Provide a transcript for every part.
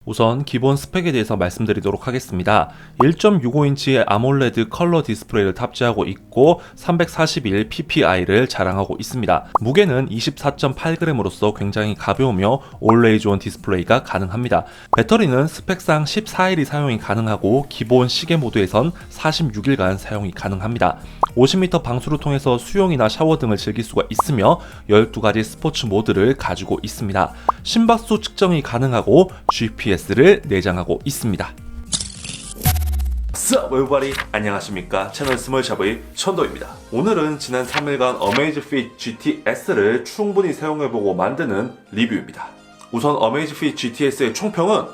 우선 기본 스펙에 대해서 말씀드리도록 하겠습니다. 1.65인치의 아몰레드 컬러 디스플레이를 탑재하고 있고 341 ppi를 자랑하고 있습니다. 무게는 24.8g으로서 굉장히 가벼우며 올레이즈 온 디스플레이가 가능합니다. 배터리는 스펙상 14일이 사용이 가능하고 기본 시계 모드에선 46일간 사용이 가능합니다. 50m 방수를 통해서 수영이나 샤워 등을 즐길 수가 있으며 12가지 스포츠 모드를 가지고 있습니다. 심박수 측정이 가능하고 GPS를 내장하고 있습니다. Sup everybody, 안녕하십니까. 채널 스몰샵의 천도입니다. 오늘은 지난 3일간 어메이즈핏 GTS를 충분히 사용해보고 만드는 리뷰입니다. 우선 어메이즈핏 GTS의 총평은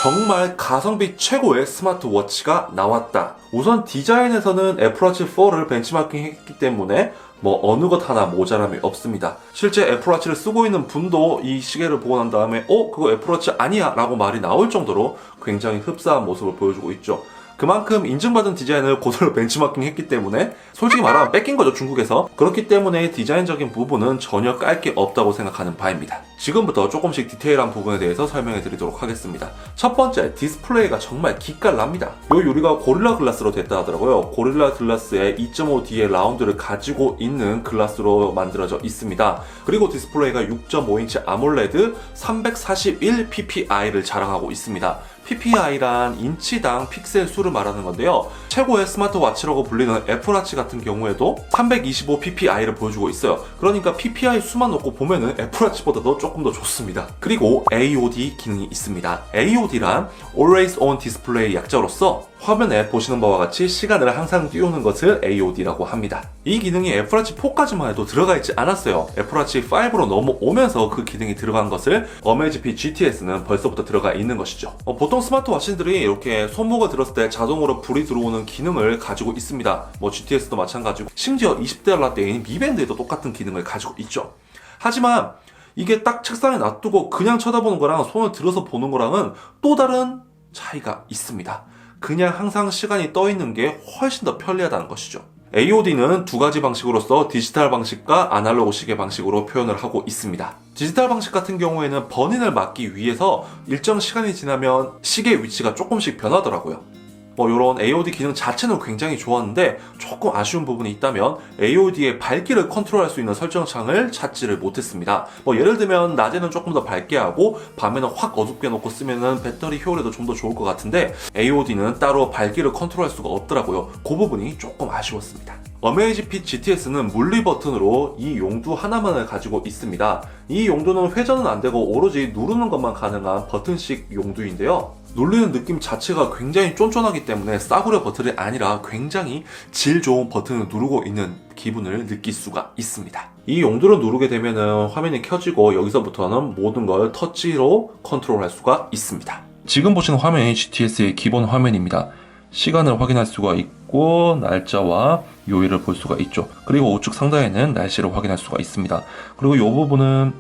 정말 가성비 최고의 스마트워치가 나왔다. 우선 디자인에서는 애플워치 4를 벤치마킹했기 때문에 어느 것 하나 모자람이 없습니다. 실제 애플워치를 쓰고 있는 분도 이 시계를 보고 난 다음에 그거 애플워치 아니야 라고 말이 나올 정도로 굉장히 흡사한 모습을 보여주고 있죠. 그만큼 인증받은 디자인을 그대로 벤치마킹 했기 때문에 솔직히 말하면 뺏긴 거죠, 중국에서. 그렇기 때문에 디자인적인 부분은 전혀 깔 게 없다고 생각하는 바입니다. 지금부터 조금씩 디테일한 부분에 대해서 설명해 드리도록 하겠습니다. 첫 번째, 디스플레이가 정말 기깔납니다. 이 유리가 고릴라 글라스로 됐다 하더라고요. 고릴라 글라스에 2.5D의 라운드를 가지고 있는 글라스로 만들어져 있습니다. 그리고 디스플레이가 6.5인치 아몰레드 341 ppi를 자랑하고 있습니다. ppi란 인치당 픽셀 수를 말하는 건데요. 최고의 스마트워치라고 불리는 애플워치 같은 경우에도 325 ppi를 보여주고 있어요. 그러니까 ppi 수만 놓고 보면은 애플워치보다도 조금 더 좋습니다. 그리고 AOD 기능이 있습니다. AOD란 Always On Display 약자로서 화면에 보시는 바와 같이 시간을 항상 띄우는 것을 AOD라고 합니다. 이 기능이 애플워치 4까지만 해도 들어가 있지 않았어요. 애플워치 5로 넘어오면서 그 기능이 들어간 것을 어메이즈핏 GTS는 벌써부터 들어가 있는 것이죠. 보통 스마트워치들이 이렇게 손목을 들었을 때 자동으로 불이 들어오는 기능을 가지고 있습니다. GTS도 마찬가지고 심지어 20달러대인 미밴드에도 똑같은 기능을 가지고 있죠. 하지만 이게 딱 책상에 놔두고 그냥 쳐다보는 거랑 손을 들어서 보는 거랑은 또 다른 차이가 있습니다. 그냥 항상 시간이 떠 있는 게 훨씬 더 편리하다는 것이죠. AOD는 두 가지 방식으로서 디지털 방식과 아날로그 시계 방식으로 표현을 하고 있습니다. 디지털 방식 같은 경우에는 번인을 막기 위해서 일정 시간이 지나면 시계 위치가 조금씩 변하더라고요. 이런 AOD 기능 자체는 굉장히 좋았는데 조금 아쉬운 부분이 있다면 AOD의 밝기를 컨트롤할 수 있는 설정창을 찾지를 못했습니다. 예를 들면 낮에는 조금 더 밝게 하고 밤에는 확 어둡게 놓고 쓰면은 배터리 효율에도 좀 더 좋을 것 같은데 AOD는 따로 밝기를 컨트롤할 수가 없더라고요. 그 부분이 조금 아쉬웠습니다. 어메이즈핏 GTS는 물리 버튼으로 이 용두 하나만을 가지고 있습니다. 이 용두는 회전은 안 되고 오로지 누르는 것만 가능한 버튼식 용두인데요. 눌리는 느낌 자체가 굉장히 쫀쫀하기 때문에 싸구려 버튼이 아니라 굉장히 질 좋은 버튼을 누르고 있는 기분을 느낄 수가 있습니다. 이 용도를 누르게 되면 화면이 켜지고 여기서부터는 모든 걸 터치로 컨트롤할 수가 있습니다. 지금 보시는 화면이 GTS의 기본 화면입니다. 시간을 확인할 수가 있고 날짜와 요일을 볼 수가 있죠. 그리고 우측 상단에는 날씨를 확인할 수가 있습니다. 그리고 이 부분은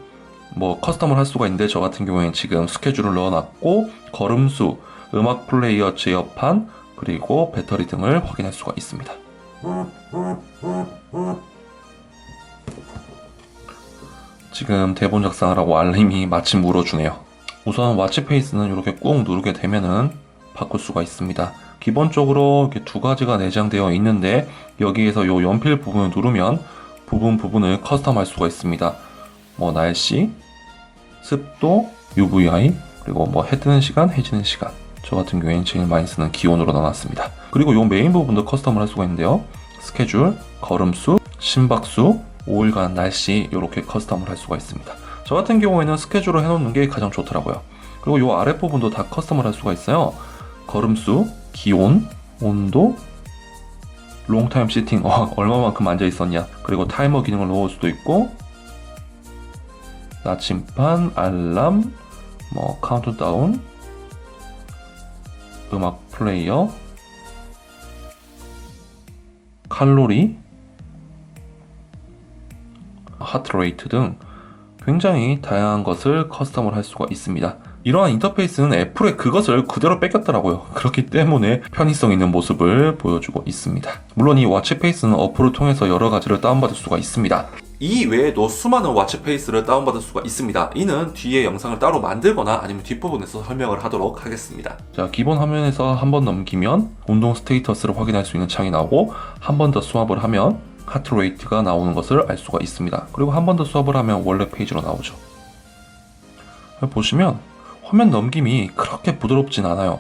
커스텀을 할 수가 있는데 저 같은 경우에는 지금 스케줄을 넣어놨고 걸음수, 음악 플레이어 제어판, 그리고 배터리 등을 확인할 수가 있습니다. 지금 대본 작성하라고 알림이 마침 울어주네요. 우선 워치 페이스는 이렇게 꾹 누르게 되면은 바꿀 수가 있습니다. 기본적으로 이렇게 두 가지가 내장되어 있는데 여기에서 요 연필 부분을 누르면 부분을 커스텀할 수가 있습니다. 날씨, 습도, UVI, 그리고 해 뜨는 시간, 해 지는 시간. 저 같은 경우에는 제일 많이 쓰는 기온으로 넣어놨습니다. 그리고 요 메인 부분도 커스텀을 할 수가 있는데요. 스케줄, 걸음수, 심박수, 5일간 날씨 이렇게 커스텀을 할 수가 있습니다. 저 같은 경우에는 스케줄을 해놓는 게 가장 좋더라고요. 그리고 요 아랫 부분도 다 커스텀을 할 수가 있어요. 걸음수, 기온, 온도, 롱타임 시팅, 얼마만큼 앉아 있었냐. 그리고 타이머 기능을 넣을 수도 있고 나침반, 알람, 카운트다운, 음악 플레이어, 칼로리, 하트레이트 등 굉장히 다양한 것을 커스텀을 할 수가 있습니다. 이러한 인터페이스는 애플의 그것을 그대로 뺏겼더라고요. 그렇기 때문에 편의성 있는 모습을 보여주고 있습니다. 물론 이 워치 페이스는 어플을 통해서 여러 가지를 다운받을 수가 있습니다. 이 외에도 수많은 워치페이스를 다운받을 수가 있습니다. 이는 뒤에 영상을 따로 만들거나 아니면 뒷부분에서 설명을 하도록 하겠습니다. 자, 기본 화면에서 한 번 넘기면 운동 스테이터스를 확인할 수 있는 창이 나오고, 한 번 더 스왑을 하면 하트레이트가 나오는 것을 알 수가 있습니다. 그리고 한 번 더 스왑을 하면 원래 페이지로 나오죠. 보시면 화면 넘김이 그렇게 부드럽진 않아요.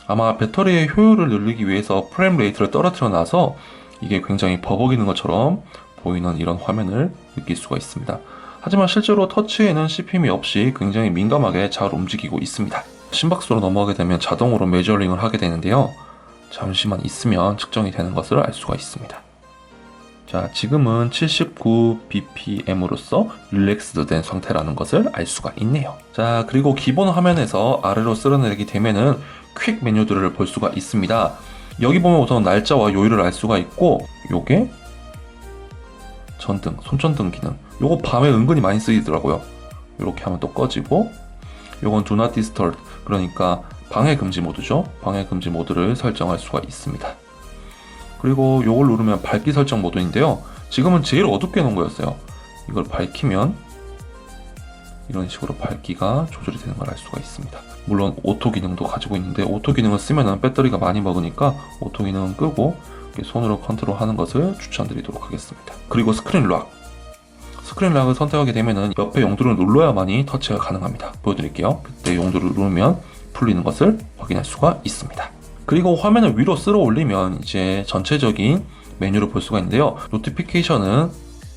아마 배터리의 효율을 늘리기 위해서 프레임 레이트를 떨어뜨려 놔서 이게 굉장히 버벅이는 것처럼 보이는 이런 화면을 느낄 수가 있습니다. 하지만 실제로 터치에는 씹힘이 없이 굉장히 민감하게 잘 움직이고 있습니다. 심박수로 넘어가게 되면 자동으로 메저링을 하게 되는데요. 잠시만 있으면 측정이 되는 것을 알 수가 있습니다. 자, 지금은 79bpm으로서 릴렉스드 된 상태라는 것을 알 수가 있네요. 자, 그리고 기본 화면에서 아래로 쓸어내리게 되면은 퀵 메뉴들을 볼 수가 있습니다. 여기 보면 우선 날짜와 요일을 알 수가 있고, 요게 전등, 손전등 기능. 요거 밤에 은근히 많이 쓰이더라고요. 이렇게 하면 또 꺼지고, 요건 Do Not Disturb, 그러니까 방해 금지 모드죠. 방해 금지 모드를 설정할 수가 있습니다. 그리고 요걸 누르면 밝기 설정 모드인데요. 지금은 제일 어둡게 놓은 거였어요. 이걸 밝히면 이런 식으로 밝기가 조절이 되는 걸 알 수가 있습니다. 물론 오토 기능도 가지고 있는데, 오토 기능을 쓰면 배터리가 많이 먹으니까 오토 기능은 끄고 손으로 컨트롤하는 것을 추천드리도록 하겠습니다. 그리고 스크린 락. 스크린 락을 선택하게 되면 옆에 용도를 눌러야만이 터치가 가능합니다. 보여드릴게요. 그때 용도를 누르면 풀리는 것을 확인할 수가 있습니다. 그리고 화면을 위로 쓸어 올리면 이제 전체적인 메뉴를 볼 수가 있는데요. 노티피케이션은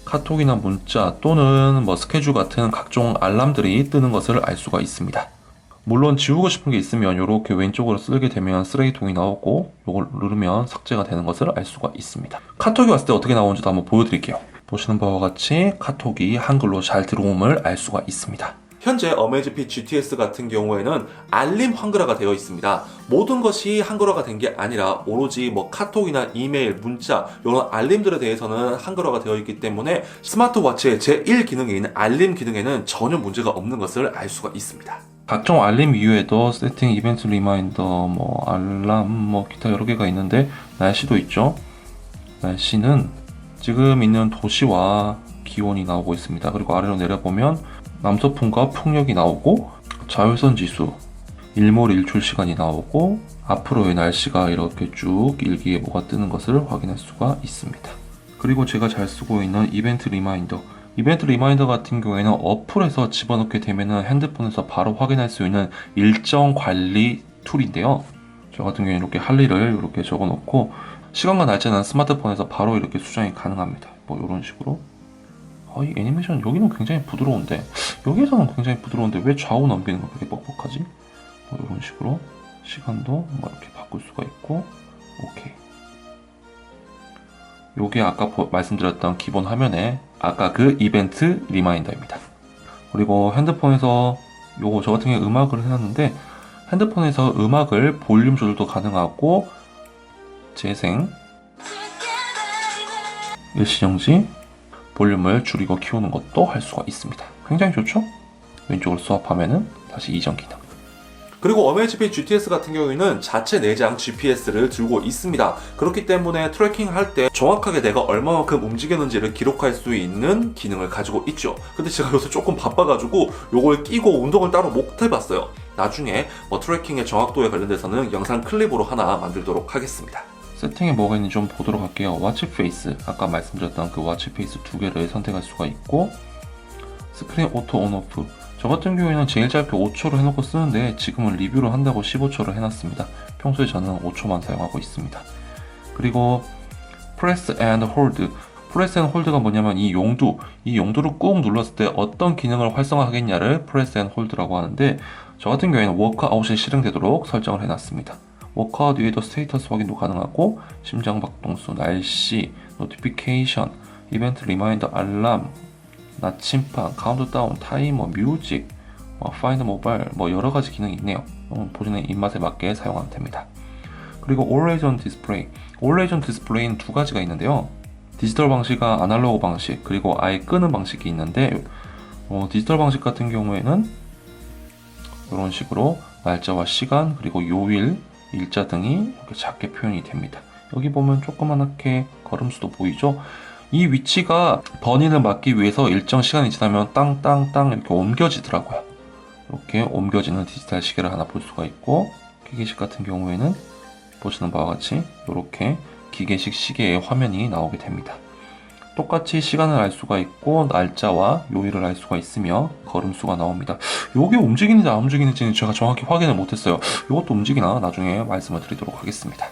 카톡이나 문자 또는 스케줄 같은 각종 알람들이 뜨는 것을 알 수가 있습니다. 물론 지우고 싶은 게 있으면 이렇게 왼쪽으로 쓸게 되면 쓰레기통이 나오고, 이걸 누르면 삭제가 되는 것을 알 수가 있습니다. 카톡이 왔을 때 어떻게 나오는지도 한번 보여드릴게요. 보시는 바와 같이 카톡이 한글로 잘 들어옴을 알 수가 있습니다. 현재 어메이즈핏 GTS 같은 경우에는 알림 한글화가 되어 있습니다. 모든 것이 한글화가 된 게 아니라 오로지 카톡이나 이메일, 문자 이런 알림들에 대해서는 한글화가 되어 있기 때문에 스마트워치의 제1 기능인 알림 기능에는 전혀 문제가 없는 것을 알 수가 있습니다. 각종 알림 이외에도 세팅, 이벤트 리마인더, 알람, 기타 여러 개가 있는데, 날씨도 있죠. 날씨는 지금 있는 도시와 기온이 나오고 있습니다. 그리고 아래로 내려보면 남서풍과 풍력이 나오고, 자외선 지수, 일몰 일출 시간이 나오고, 앞으로의 날씨가 이렇게 쭉 일기예보가 뜨는 것을 확인할 수가 있습니다. 그리고 제가 잘 쓰고 있는 이벤트 리마인더. 이벤트 리마인더 같은 경우에는 어플에서 집어넣게 되면 핸드폰에서 바로 확인할 수 있는 일정 관리 툴인데요. 저 같은 경우에는 이렇게 할 일을 이렇게 적어놓고, 시간과 날짜는 스마트폰에서 바로 이렇게 수정이 가능합니다. 이런 식으로. 이 애니메이션 여기는 굉장히 부드러운데, 여기에서는 굉장히 부드러운데 왜 좌우 넘기는 거 그렇게 뻑뻑하지? 이런 식으로 시간도 이렇게 바꿀 수가 있고, 오케이. 요게 아까 말씀드렸던 기본 화면에 아까 그 이벤트 리마인더입니다. 그리고 핸드폰에서 요거 저 같은 경우에 음악을 해놨는데, 핸드폰에서 음악을 볼륨 조절도 가능하고, 재생, 일시정지, 볼륨을 줄이고 키우는 것도 할 수가 있습니다. 굉장히 좋죠? 왼쪽으로 스왑하면은 다시 이전 기능. 그리고 어메이즈핏 GTS 같은 경우에는 자체 내장 GPS를 들고 있습니다. 그렇기 때문에 트래킹 할 때 정확하게 내가 얼마만큼 움직였는지를 기록할 수 있는 기능을 가지고 있죠. 근데 제가 요새 조금 바빠가지고 요걸 끼고 운동을 따로 못 해봤어요. 나중에 트래킹의 정확도에 관련돼서는 영상 클립으로 하나 만들도록 하겠습니다. 세팅에 뭐가 있는지 좀 보도록 할게요. 워치 페이스, 아까 말씀드렸던 그 워치 페이스 두 개를 선택할 수가 있고, 스크린 오토 온오프, 저 같은 경우에는 제일 짧게 5초로 해놓고 쓰는데 지금은 리뷰를 한다고 15초로 해놨습니다. 평소에 저는 5초만 사용하고 있습니다. 그리고 프레스 앤 홀드, 프레스 앤 홀드가 뭐냐면 이 용도를 꾹 눌렀을 때 어떤 기능을 활성화하겠냐를 프레스 앤 홀드라고 하는데, 저 같은 경우에는 워크아웃이 실행되도록 설정을 해놨습니다. 워크아웃 위에도 스테이터스 확인도 가능하고, 심장박동수, 날씨, 노티피케이션, 이벤트 리마인더, 알람, 나침반, 카운트다운, 타이머, 뮤직, 파인드 모바일, 여러가지 기능이 있네요. 본인의 입맛에 맞게 사용하면 됩니다. 그리고 Always on Display, Always on Display는 두 가지가 있는데요. 디지털 방식과 아날로그 방식, 그리고 아예 끄는 방식이 있는데, 디지털 방식 같은 경우에는 이런 식으로 날짜와 시간, 그리고 요일, 일자 등이 이렇게 작게 표현이 됩니다. 여기 보면 조그맣게 걸음수도 보이죠? 이 위치가 버닝을 막기 위해서 일정 시간이 지나면 땅땅땅 이렇게 옮겨지더라고요. 이렇게 옮겨지는 디지털 시계를 하나 볼 수가 있고, 기계식 같은 경우에는 보시는 바와 같이 이렇게 기계식 시계의 화면이 나오게 됩니다. 똑같이 시간을 알 수가 있고 날짜와 요일을 알 수가 있으며 걸음수가 나옵니다. 이게 움직이는지 안 움직이는지는 제가 정확히 확인을 못했어요. 이것도 움직이나 나중에 말씀을 드리도록 하겠습니다.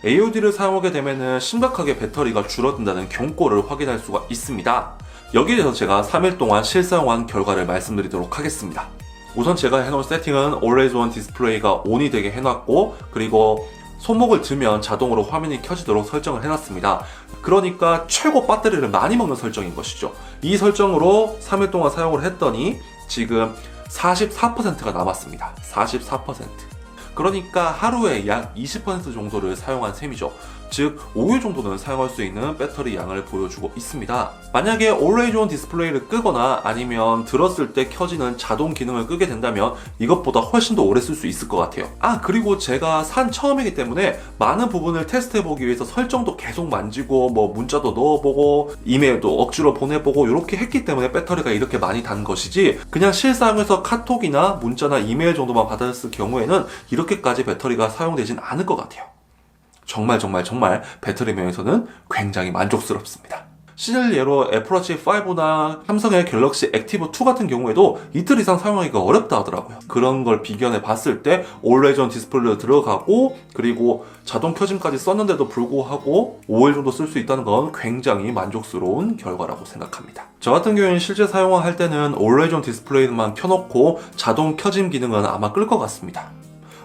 AOD를 사용하게 되면 심각하게 배터리가 줄어든다는 경고를 확인할 수가 있습니다. 여기에 대해서 제가 3일 동안 실사용한 결과를 말씀드리도록 하겠습니다. 우선 제가 해놓은 세팅은 Always On 디스플레이가 ON이 되게 해놨고, 그리고 손목을 들면 자동으로 화면이 켜지도록 설정을 해놨습니다. 그러니까 최고 배터리를 많이 먹는 설정인 것이죠. 이 설정으로 3일 동안 사용을 했더니 지금 44%가 남았습니다. 44%. 그러니까 하루에 약 20% 정도를 사용한 셈이죠. 즉 5일 정도는 사용할 수 있는 배터리 양을 보여주고 있습니다. 만약에 Always On 디스플레이를 끄거나 아니면 들었을 때 켜지는 자동 기능을 끄게 된다면 이것보다 훨씬 더 오래 쓸 수 있을 것 같아요. 그리고 제가 산 처음이기 때문에 많은 부분을 테스트해보기 위해서 설정도 계속 만지고 문자도 넣어보고 이메일도 억지로 보내보고 이렇게 했기 때문에 배터리가 이렇게 많이 단 것이지, 그냥 실상에서 카톡이나 문자나 이메일 정도만 받았을 경우에는 이렇게까지 배터리가 사용되진 않을 것 같아요. 정말 배터리 면에서는 굉장히 만족스럽습니다. 시절 예로 애플워치 5나 삼성의 갤럭시 액티브 2 같은 경우에도 이틀 이상 사용하기가 어렵다 하더라고요. 그런 걸 비교해 봤을 때 Always On 디스플레이로 들어가고 그리고 자동 켜짐까지 썼는데도 불구하고 5일 정도 쓸 수 있다는 건 굉장히 만족스러운 결과라고 생각합니다. 저 같은 경우에는 실제 사용을 할 때는 Always On 디스플레이만 켜놓고 자동 켜짐 기능은 아마 끌 것 같습니다.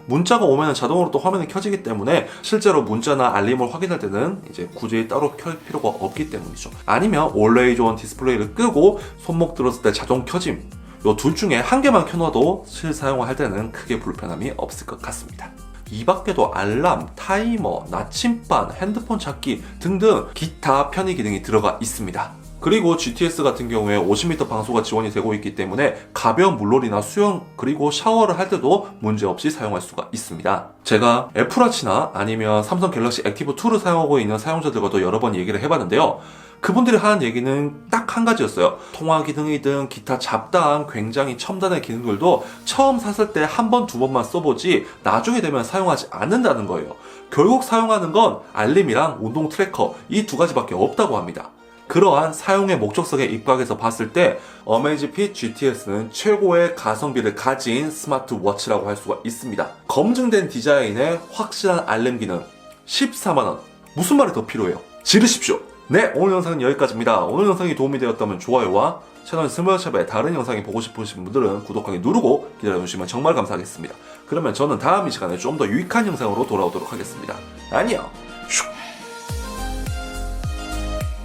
문자가 오면 자동으로 또 화면이 켜지기 때문에 실제로 문자나 알림을 확인할 때는 이제 굳이 따로 켤 필요가 없기 때문이죠. 아니면 Always On 디스플레이를 끄고 손목 들었을 때 자동 켜짐, 이 둘 중에 한 개만 켜놔도 실사용을 할 때는 크게 불편함이 없을 것 같습니다. 이 밖에도 알람, 타이머, 나침반, 핸드폰 찾기 등등 기타 편의 기능이 들어가 있습니다. 그리고 GTS 같은 경우에 50m 방수가 지원이 되고 있기 때문에 가벼운 물놀이나 수영 그리고 샤워를 할 때도 문제없이 사용할 수가 있습니다. 제가 애플워치나 아니면 삼성 갤럭시 액티브 2를 사용하고 있는 사용자들과도 여러 번 얘기를 해봤는데요. 그분들이 하는 얘기는 딱 한 가지였어요. 통화 기능이든 기타 잡다한 굉장히 첨단의 기능들도 처음 샀을 때 한 번, 두 번만 써보지 나중에 되면 사용하지 않는다는 거예요. 결국 사용하는 건 알림이랑 운동 트래커 이 두 가지밖에 없다고 합니다. 그러한 사용의 목적성에 입각해서 봤을 때 어메이지핏 GTS는 최고의 가성비를 가진 스마트워치라고 할 수가 있습니다. 검증된 디자인에 확실한 알림 기능 14만원. 무슨 말이 더 필요해요? 지르십시오. 네, 오늘 영상은 여기까지입니다. 오늘 영상이 도움이 되었다면 좋아요와 채널 스몰샵의 다른 영상이 보고 싶으신 분들은 구독하기 누르고 기다려주시면 정말 감사하겠습니다. 그러면 저는 다음 이 시간에 좀 더 유익한 영상으로 돌아오도록 하겠습니다. 안녕!